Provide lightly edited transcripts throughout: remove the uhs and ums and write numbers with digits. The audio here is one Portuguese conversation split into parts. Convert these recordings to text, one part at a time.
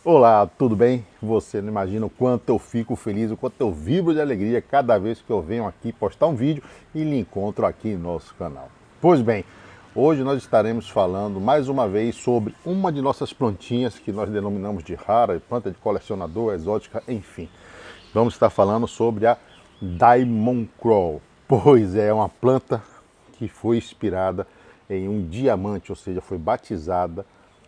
Olá, tudo bem? Você não imagina o quanto eu fico feliz, o quanto eu vibro de alegria cada vez que eu venho aqui postar um vídeo e lhe encontro aqui no nosso canal. Pois bem, hoje nós estaremos falando mais uma vez sobre uma de nossas plantinhas que nós denominamos de rara, planta de colecionador, exótica, enfim. Vamos estar falando sobre a Diamond Coral. Pois é uma planta que foi inspirada em um diamante, ou seja, foi batizada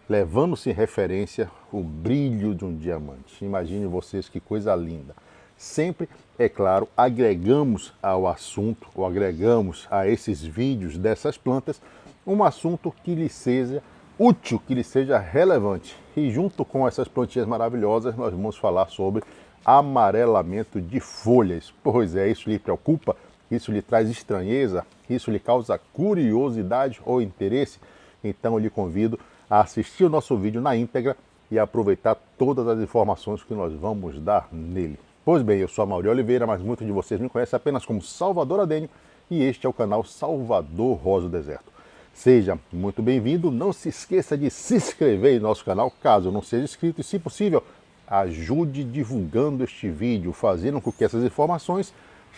levando-se em referência o brilho de um diamante. Imagine vocês que coisa linda. Sempre, é claro, agregamos ao assunto, ou agregamos a esses vídeos dessas plantas, um assunto que lhe seja útil, que lhe seja relevante. E junto com essas plantinhas maravilhosas, nós vamos falar sobre amarelamento de folhas. Pois é, isso lhe preocupa? Isso lhe traz estranheza? Isso lhe causa curiosidade ou interesse? Então eu lhe convido a assistir o nosso vídeo na íntegra e aproveitar todas as informações que nós vamos dar nele. Pois bem, eu sou a Mauri Oliveira, mas muitos de vocês me conhecem apenas como Salvador Adênio e este é o canal Salvador Rosa do Deserto. Seja muito bem-vindo, não se esqueça de se inscrever em nosso canal, caso não seja inscrito, e se possível, ajude divulgando este vídeo, fazendo com que essas informações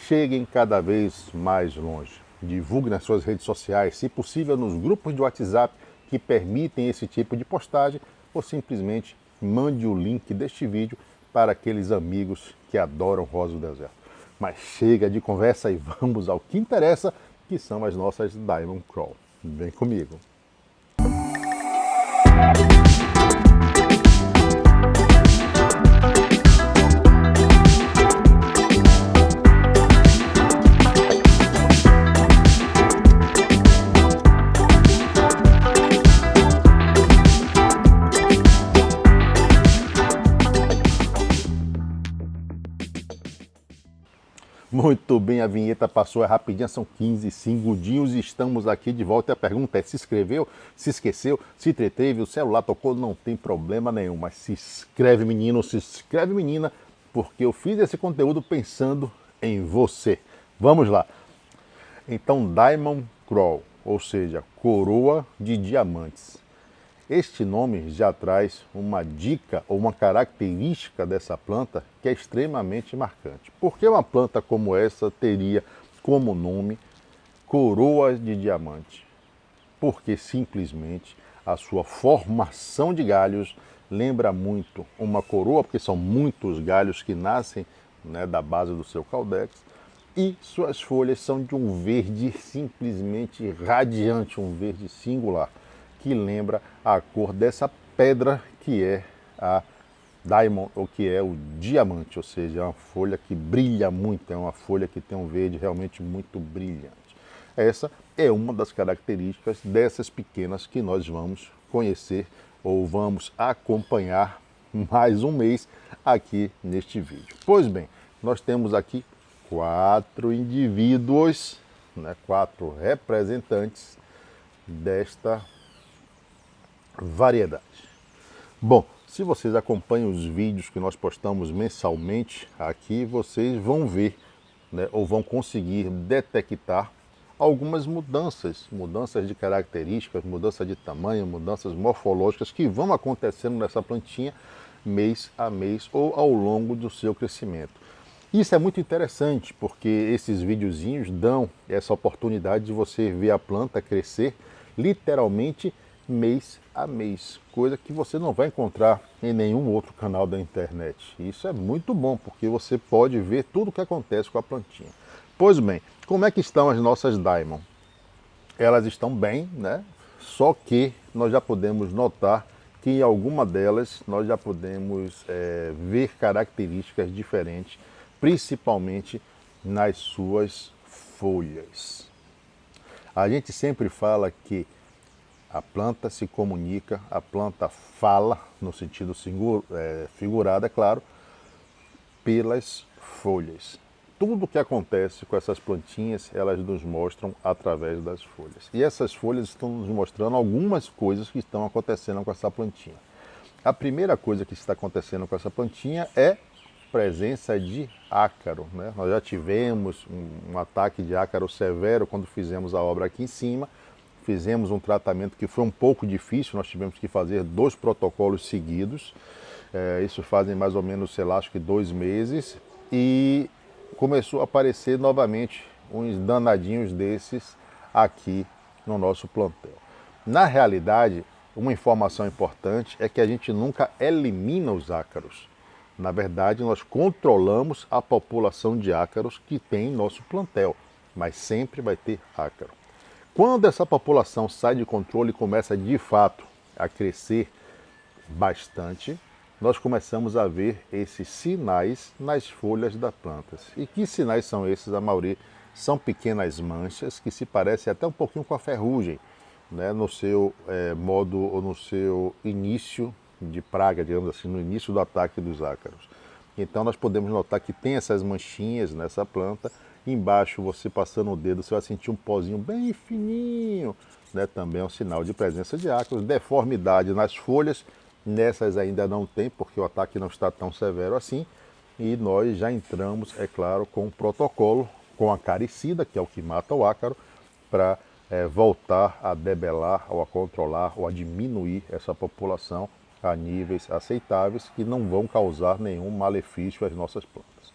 cheguem cada vez mais longe. Divulgue nas suas redes sociais, se possível nos grupos de WhatsApp que permitem esse tipo de postagem, ou simplesmente mande o link deste vídeo para aqueles amigos que adoram Rosa do Deserto. Mas chega de conversa e vamos ao que interessa, que são as nossas Diamond Coral. Vem comigo. Muito bem, a vinheta passou, é rapidinha, são 15 segundinhos e estamos aqui de volta. E a pergunta é: se inscreveu, se esqueceu, se entreteve, o celular tocou, não tem problema nenhum. Mas se inscreve, menino, se inscreve, menina, porque eu fiz esse conteúdo pensando em você. Vamos lá. Então, Diamond Coral, ou seja, coroa de diamantes. Este nome já traz uma dica ou uma característica dessa planta que é extremamente marcante. Por que uma planta como essa teria como nome coroa de diamante? Porque simplesmente a sua formação de galhos lembra muito uma coroa, porque são muitos galhos que nascem, né, da base do seu caudex, e suas folhas são de um verde simplesmente radiante, um verde singular, que lembra a cor dessa pedra que é a diamond, ou que é o diamante, ou seja, é uma folha que brilha muito, é uma folha que tem um verde realmente muito brilhante. Essa é uma das características dessas pequenas que nós vamos conhecer ou vamos acompanhar mais um mês aqui neste vídeo. Pois bem, nós temos aqui 4 indivíduos, né, 4 representantes desta variedade. Bom, se vocês acompanham os vídeos que nós postamos mensalmente aqui, vocês vão ver, né, ou vão conseguir detectar algumas mudanças de características, mudança de tamanho, mudanças morfológicas que vão acontecendo nessa plantinha mês a mês ou ao longo do seu crescimento. Isso é muito interessante porque esses videozinhos dão essa oportunidade de você ver a planta crescer literalmente mês a mês, coisa que você não vai encontrar em nenhum outro canal da internet. Isso é muito bom, porque você pode ver tudo o que acontece com a plantinha. Pois bem, como é que estão as nossas Diamond? Elas estão bem, né? Só que nós já podemos notar que em alguma delas nós já podemos ver características diferentes, principalmente nas suas folhas. A gente sempre fala que a planta se comunica, a planta fala, no sentido figurado, é claro, pelas folhas. Tudo o que acontece com essas plantinhas, elas nos mostram através das folhas. E essas folhas estão nos mostrando algumas coisas que estão acontecendo com essa plantinha. A primeira coisa que está acontecendo com essa plantinha é presença de ácaro, né? Nós já tivemos um ataque de ácaro severo quando fizemos a obra aqui em cima. Fizemos um tratamento que foi um pouco difícil, nós tivemos que fazer 2 protocolos seguidos Isso fazem mais ou menos, sei lá, acho que 2 meses. E começou a aparecer novamente uns danadinhos desses aqui no nosso plantel. Na realidade, uma informação importante é que a gente nunca elimina os ácaros. Na verdade, nós controlamos a população de ácaros que tem em nosso plantel, mas sempre vai ter ácaro. Quando essa população sai de controle e começa de fato a crescer bastante, nós começamos a ver esses sinais nas folhas das plantas. E que sinais são esses? A maioria são pequenas manchas que se parecem até um pouquinho com a ferrugem, né, no seu modo ou no seu início de praga, digamos assim, no início do ataque dos ácaros. Então nós podemos notar que tem essas manchinhas nessa planta. Embaixo, você passando o dedo, você vai sentir um pozinho bem fininho, né? Também é um sinal de presença de ácaros. Deformidade nas folhas, nessas ainda não tem, porque o ataque não está tão severo assim. E nós já entramos, é claro, com o protocolo, com a acaricida, que é o que mata o ácaro, para voltar a debelar, ou a controlar, ou a diminuir essa população a níveis aceitáveis, que não vão causar nenhum malefício às nossas plantas.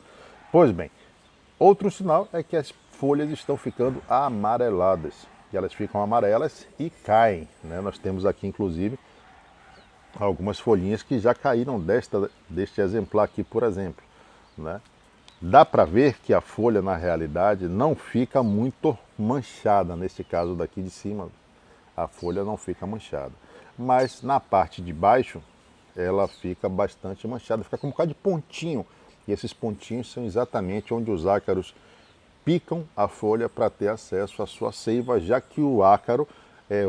Pois bem, outro sinal é que as folhas estão ficando amareladas. E elas ficam amarelas e caem, né? Nós temos aqui, inclusive, algumas folhinhas que já caíram deste exemplar aqui, por exemplo, né? Dá para ver que a folha, na realidade, não fica muito manchada. Nesse caso daqui de cima, a folha não fica manchada. Mas na parte de baixo, ela fica bastante manchada, fica com um bocado de pontinho. E esses pontinhos são exatamente onde os ácaros picam a folha para ter acesso à sua seiva, já que o ácaro é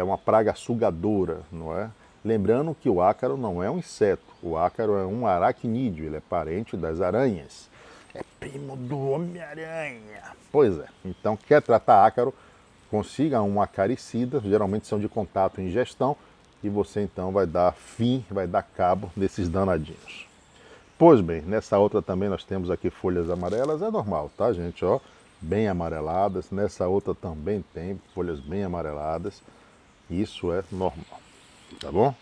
uma praga sugadora, não é? Lembrando que o ácaro não é um inseto, o ácaro é um aracnídeo, ele é parente das aranhas. É primo do Homem-Aranha. Pois é, então quer tratar ácaro, consiga um acaricida, geralmente são de contato e ingestão, e você então vai dar fim, vai dar cabo desses danadinhos. Pois bem, nessa outra também nós temos aqui folhas amarelas, é normal, tá gente? Ó, bem amareladas, nessa outra também tem folhas bem amareladas, isso é normal, tá bom?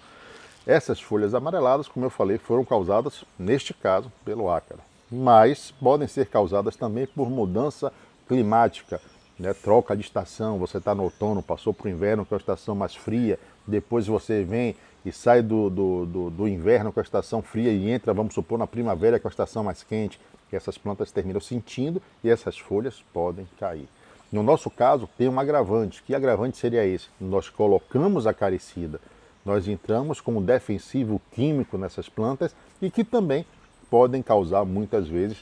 Essas folhas amareladas, como eu falei, foram causadas, neste caso, pelo ácaro, mas podem ser causadas também por mudança climática, né? Troca de estação, você está no outono, passou para o inverno, que é uma estação mais fria, depois você vem e sai do inverno com a estação fria e entra, vamos supor, na primavera com a estação mais quente, que essas plantas terminam sentindo e essas folhas podem cair. No nosso caso, tem um agravante. Que agravante seria esse? Nós colocamos acaricida, nós entramos com um defensivo químico nessas plantas e que também podem causar muitas vezes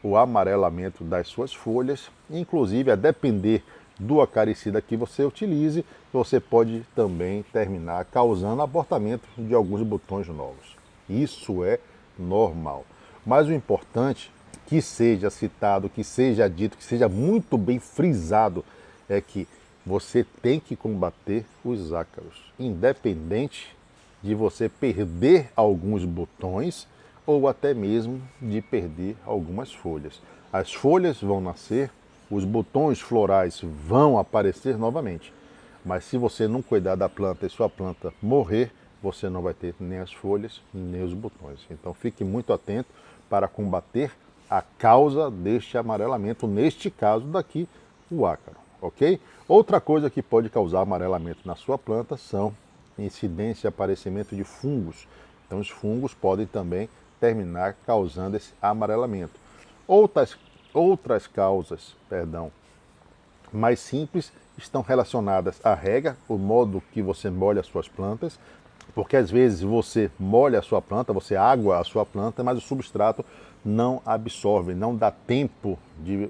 o amarelamento das suas folhas, inclusive a depender do acaricida que você utilize, você pode também terminar causando abortamento de alguns botões novos. Isso é normal. Mas o importante que seja citado, que seja dito, que seja muito bem frisado, é que você tem que combater os ácaros, independente de você perder alguns botões ou até mesmo de perder algumas folhas. As folhas vão nascer, os botões florais vão aparecer novamente, mas se você não cuidar da planta e sua planta morrer, você não vai ter nem as folhas, nem os botões. Então fique muito atento para combater a causa deste amarelamento, neste caso daqui, o ácaro, ok? Outra coisa que pode causar amarelamento na sua planta são incidência e aparecimento de fungos. Então os fungos podem também terminar causando esse amarelamento. Outras causas, mais simples, estão relacionadas à rega, o modo que você molha as suas plantas, porque às vezes você molha a sua planta, você água a sua planta, mas o substrato não absorve, não dá tempo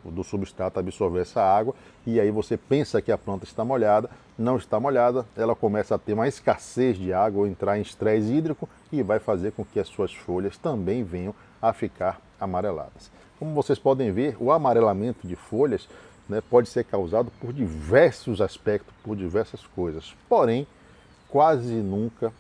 do substrato absorver essa água, e aí você pensa que a planta está molhada, não está molhada, ela começa a ter uma escassez de água ou entrar em estresse hídrico e vai fazer com que as suas folhas também venham a ficar amareladas. Como vocês podem ver, o amarelamento de folhas, né, pode ser causado por diversos aspectos, por diversas coisas, porém, quase nunca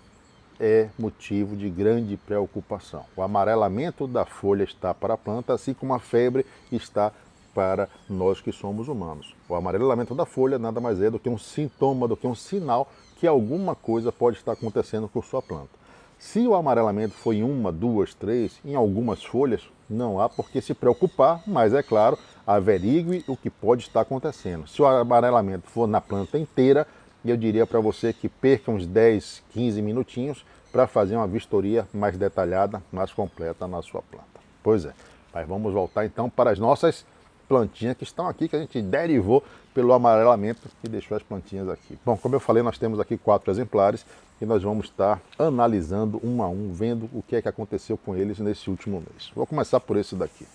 é motivo de grande preocupação. O amarelamento da folha está para a planta, assim como a febre está para nós que somos humanos. O amarelamento da folha nada mais é do que um sintoma, do que um sinal que alguma coisa pode estar acontecendo com sua planta. Se o amarelamento foi em uma, duas, três, em algumas folhas, não há por que se preocupar, mas é claro, averigue o que pode estar acontecendo. Se o amarelamento for na planta inteira, eu diria para você que perca uns 10, 15 minutinhos para fazer uma vistoria mais detalhada, mais completa na sua planta. Pois é, mas vamos voltar então para as nossas plantinhas que estão aqui, que a gente derivou pelo amarelamento e deixou as plantinhas aqui. Bom, como eu falei, nós temos aqui 4 exemplares e nós vamos estar analisando um a um, vendo o que é que aconteceu com eles nesse último mês. Vou começar por esse daqui.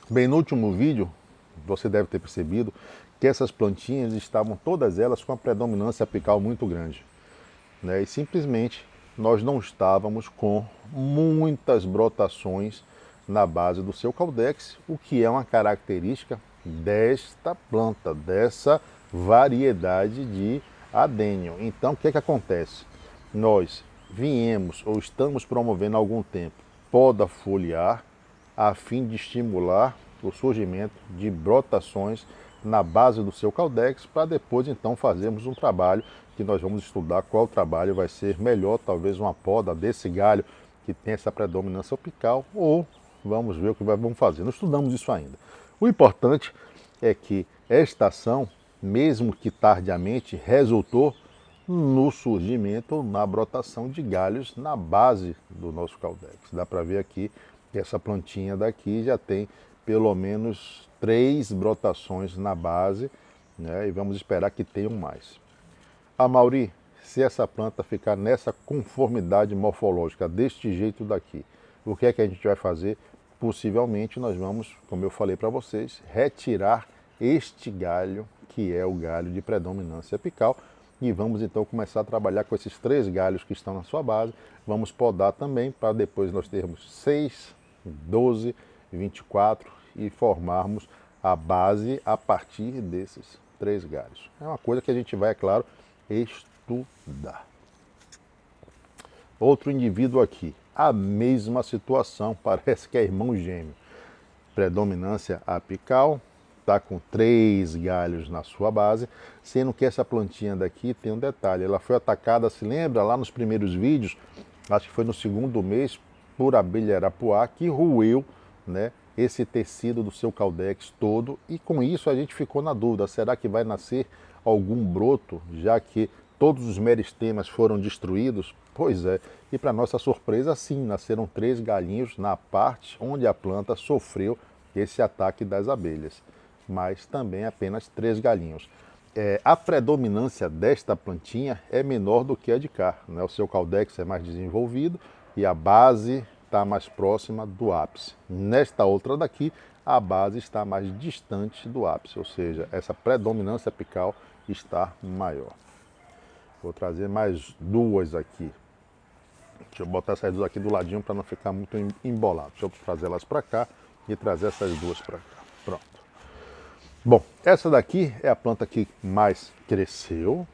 Bem, no último vídeo, você deve ter percebido que essas plantinhas estavam todas elas com a predominância apical muito grande, né? E simplesmente nós não estávamos com muitas brotações na base do seu caudex, o que é uma característica desta planta, dessa variedade de adênio. Então, o que é que acontece? Nós viemos ou estamos promovendo há algum tempo poda foliar a fim de estimular o surgimento de brotações na base do seu caudex, para depois então fazermos um trabalho que nós vamos estudar qual trabalho vai ser melhor, talvez uma poda desse galho que tem essa predominância apical, ou vamos ver o que vamos fazer. Não estudamos isso ainda. O importante é que esta ação, mesmo que tardiamente, resultou no surgimento ou na brotação de galhos na base do nosso caudex. Dá para ver aqui que essa plantinha daqui já tem pelo menos 3 brotações na base, né? E vamos esperar que tenham mais. Mauri, se essa planta ficar nessa conformidade morfológica, deste jeito daqui, o que é que a gente vai fazer? Possivelmente nós vamos, como eu falei para vocês, retirar este galho, que é o galho de predominância apical, e vamos então começar a trabalhar com esses 3 galhos que estão na sua base. Vamos podar também, para depois nós termos 6, 12, 24 e formarmos a base a partir desses 3 galhos. É uma coisa que a gente vai, é claro, estudar. Outro indivíduo aqui, a mesma situação, parece que é irmão gêmeo. Predominância apical, está com 3 galhos na sua base, sendo que essa plantinha daqui tem um detalhe, ela foi atacada, se lembra, lá nos primeiros vídeos, acho que foi no 2º mês, por abelha arapuá, que roeu, né, esse tecido do seu caudex todo, e com isso a gente ficou na dúvida, será que vai nascer algum broto, já que todos os meristemas foram destruídos? Pois é, e para nossa surpresa, sim, nasceram 3 galinhos na parte onde a planta sofreu esse ataque das abelhas, mas também apenas 3 galinhos. A predominância desta plantinha é menor do que a de cá, né? O seu caudex é mais desenvolvido e a base está mais próxima do ápice. Nesta outra daqui, a base está mais distante do ápice, ou seja, essa predominância apical está maior. Vou trazer mais 2 aqui. Deixa eu botar essas 2 aqui do ladinho para não ficar muito embolado. Deixa eu trazer elas para cá e trazer essas 2 para cá. Pronto. Bom, essa daqui é a planta que mais cresceu.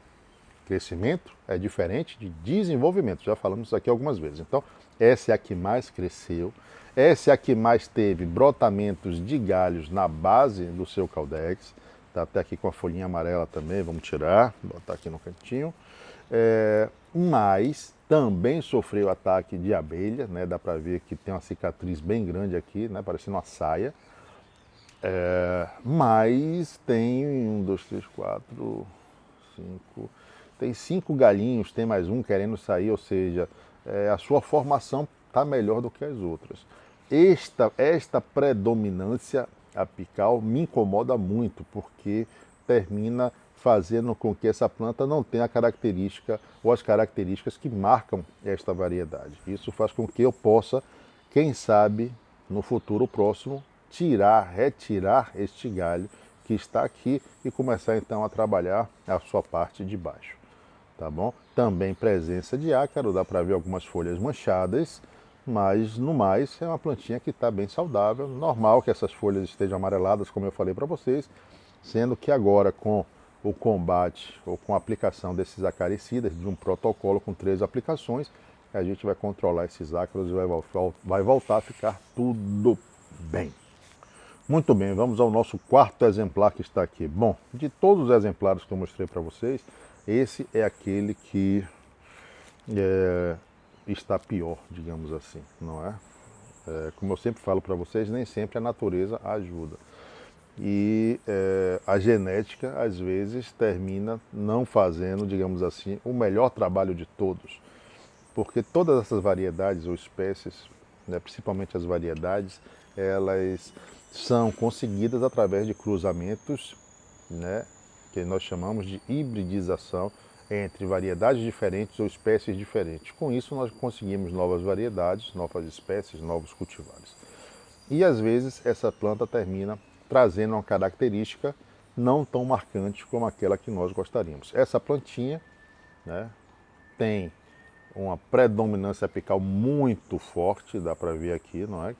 Crescimento é diferente de desenvolvimento, já falamos isso aqui algumas vezes. Então, essa é a que mais cresceu, essa é a que mais teve brotamentos de galhos na base do seu caudex. Está até aqui com a folhinha amarela também, vamos tirar, botar aqui no cantinho. Mas também sofreu ataque de abelha, né? Dá para ver que tem uma cicatriz bem grande aqui, né? Parecendo uma saia. Mas tem 1, 2, 3, 4, 5... Tem 5 galinhos, tem mais um querendo sair, ou seja, a sua formação está melhor do que as outras. Esta predominância apical me incomoda muito, porque termina fazendo com que essa planta não tenha a característica ou as características que marcam esta variedade. Isso faz com que eu possa, quem sabe, no futuro próximo, retirar este galho que está aqui e começar então a trabalhar a sua parte de baixo. Tá bom? Também presença de ácaro, dá para ver algumas folhas manchadas, mas no mais é uma plantinha que está bem saudável. Normal que essas folhas estejam amareladas, como eu falei para vocês, sendo que agora com o combate ou com a aplicação desses acaricidas, de um protocolo com 3 aplicações, a gente vai controlar esses ácaros e vai voltar a ficar tudo bem. Muito bem, vamos ao nosso 4º exemplar que está aqui. Bom, de todos os exemplares que eu mostrei para vocês, esse é aquele que está pior, digamos assim, não é? Como eu sempre falo para vocês, nem sempre a natureza ajuda. E a genética, às vezes, termina não fazendo, digamos assim, o melhor trabalho de todos. Porque todas essas variedades ou espécies, né, principalmente as variedades, elas são conseguidas através de cruzamentos, né, que nós chamamos de hibridização entre variedades diferentes ou espécies diferentes. Com isso, nós conseguimos novas variedades, novas espécies, novos cultivares. E às vezes essa planta termina trazendo uma característica não tão marcante como aquela que nós gostaríamos. Essa plantinha, né, tem uma predominância apical muito forte, dá para ver aqui, não é?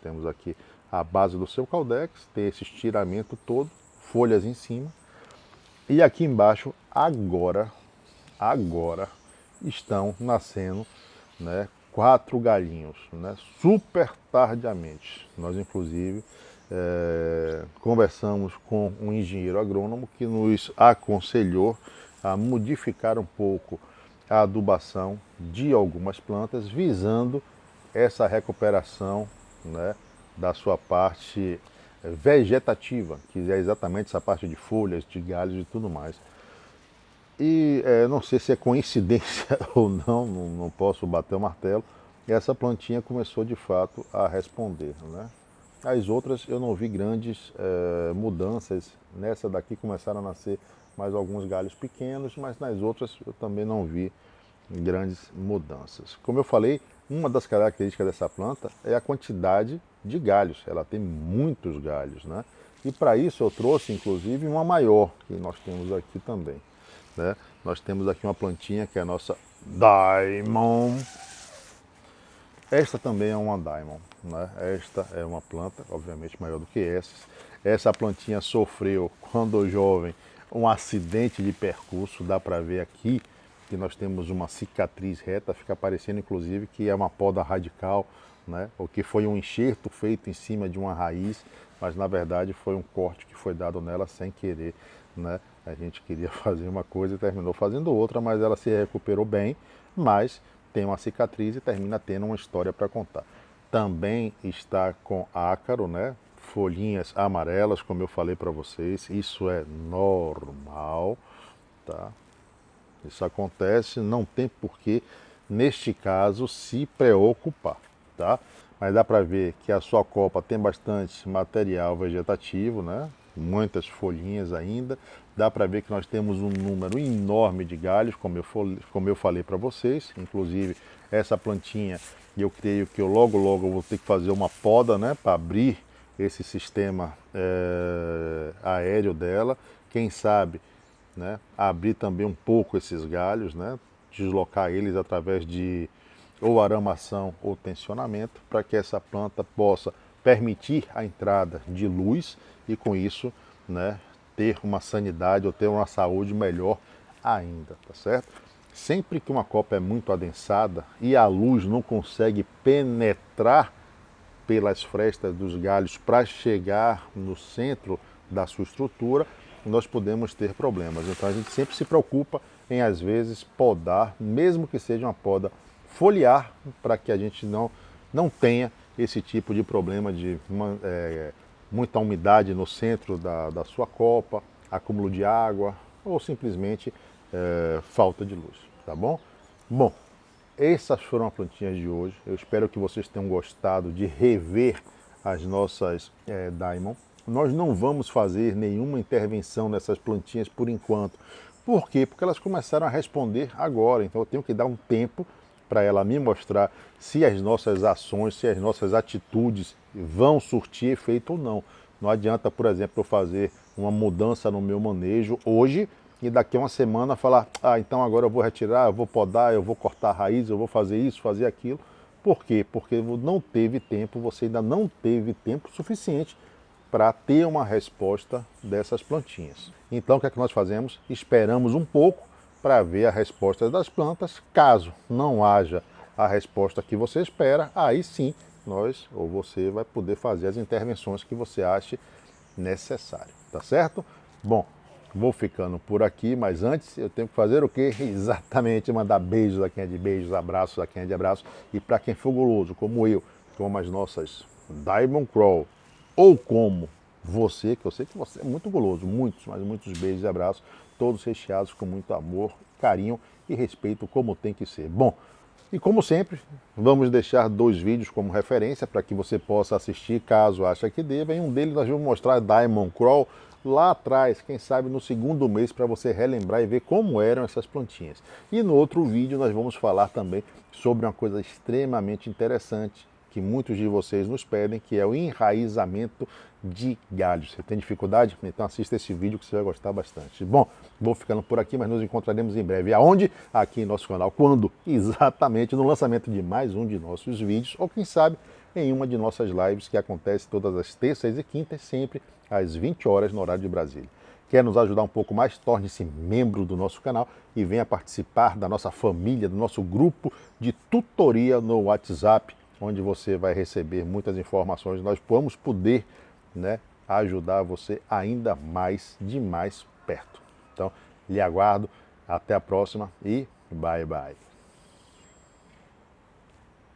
Temos aqui a base do seu caudex, tem esse estiramento todo, folhas em cima. E aqui embaixo, agora estão nascendo, né, 4 galinhos, né, super tardiamente. Nós, inclusive, conversamos com um engenheiro agrônomo que nos aconselhou a modificar um pouco a adubação de algumas plantas, visando essa recuperação, né, da sua parte vegetativa, que é exatamente essa parte de folhas, de galhos e tudo mais. E não sei se é coincidência ou não, não posso bater o martelo, essa plantinha começou de fato a responder, né? As outras eu não vi grandes mudanças, nessa daqui começaram a nascer mais alguns galhos pequenos, mas nas outras eu também não vi grandes mudanças. Como eu falei, uma das características dessa planta é a quantidade de galhos, ela tem muitos galhos, né? E para isso eu trouxe inclusive uma maior, que nós temos aqui também, né? Nós temos aqui uma plantinha que é a nossa Diamond. Esta também é uma Diamond, né? Esta é uma planta, obviamente, maior do que essas. Essa plantinha sofreu, quando jovem, um acidente de percurso. Dá para ver aqui que nós temos uma cicatriz reta, fica parecendo, inclusive, que é uma poda radical, né? Ou que foi um enxerto feito em cima de uma raiz, mas, na verdade, foi um corte que foi dado nela sem querer, né? A gente queria fazer uma coisa e terminou fazendo outra, mas ela se recuperou bem, mas tem uma cicatriz e termina tendo uma história para contar. Também está com ácaro, né? Folhinhas amarelas, como eu falei para vocês, isso é normal, tá? Isso acontece, não tem por que, neste caso, se preocupar, tá? Mas dá para ver que a sua copa tem bastante material vegetativo, né? Muitas folhinhas ainda. Dá para ver que nós temos um número enorme de galhos, como eu falei para vocês. Inclusive, essa plantinha, eu creio que eu logo vou ter que fazer uma poda, né, para abrir esse sistema aéreo dela. Quem sabe, né, abrir também um pouco esses galhos, né, deslocar eles através de ou aramação ou tensionamento, para que essa planta possa permitir a entrada de luz e com isso, né, ter uma sanidade ou ter uma saúde melhor ainda, tá certo? Sempre que uma copa é muito adensada e a luz não consegue penetrar pelas frestas dos galhos para chegar no centro da sua estrutura, nós podemos ter problemas. Então a gente sempre se preocupa em, às vezes, podar, mesmo que seja uma poda foliar, para que a gente não tenha esse tipo de problema de muita umidade no centro da sua copa, acúmulo de água ou simplesmente falta de luz, tá bom? Bom, essas foram as plantinhas de hoje. Eu espero que vocês tenham gostado de rever as nossas Diamond. Nós não vamos fazer nenhuma intervenção nessas plantinhas por enquanto. Por quê? Porque elas começaram a responder agora, então eu tenho que dar um tempo para ela me mostrar se as nossas ações, se as nossas atitudes vão surtir efeito ou não. Não adianta, por exemplo, eu fazer uma mudança no meu manejo hoje e daqui a uma semana falar, então agora eu vou retirar, eu vou podar, eu vou cortar a raiz, eu vou fazer isso, fazer aquilo. Por quê? Porque não teve tempo, você ainda não teve tempo suficiente para ter uma resposta dessas plantinhas. Então o que é que nós fazemos? Esperamos um pouco para ver a resposta das plantas. Caso não haja a resposta que você espera, aí sim nós ou você vai poder fazer as intervenções que você ache necessário, tá certo? Bom, vou ficando por aqui, mas antes eu tenho que fazer o quê? Exatamente, mandar beijos a quem é de beijos, abraços a quem é de abraços. E para quem for guloso, como eu, como as nossas Diamond Crawl, ou como você, que eu sei que você é muito guloso, muitos, mas muitos beijos e abraços, todos recheados com muito amor, carinho e respeito, como tem que ser. Bom, e como sempre, vamos deixar 2 vídeos como referência para que você possa assistir caso ache que deva. Em um deles nós vamos mostrar Diamond Crawl lá atrás, quem sabe no 2º mês, para você relembrar e ver como eram essas plantinhas. E no outro vídeo nós vamos falar também sobre uma coisa extremamente interessante que muitos de vocês nos pedem, que é o enraizamento de galhos. Você tem dificuldade? Então assista esse vídeo que você vai gostar bastante. Bom, vou ficando por aqui, mas nos encontraremos em breve. Aonde? Aqui em nosso canal. Quando? Exatamente no lançamento de mais um de nossos vídeos, ou quem sabe em uma de nossas lives que acontece todas as terças e quintas, sempre às 20 horas no horário de Brasília. Quer nos ajudar um pouco mais? Torne-se membro do nosso canal e venha participar da nossa família, do nosso grupo de tutoria no WhatsApp, onde você vai receber muitas informações, nós vamos poder, né, ajudar você ainda mais, de mais perto. Então, lhe aguardo, até a próxima e bye bye.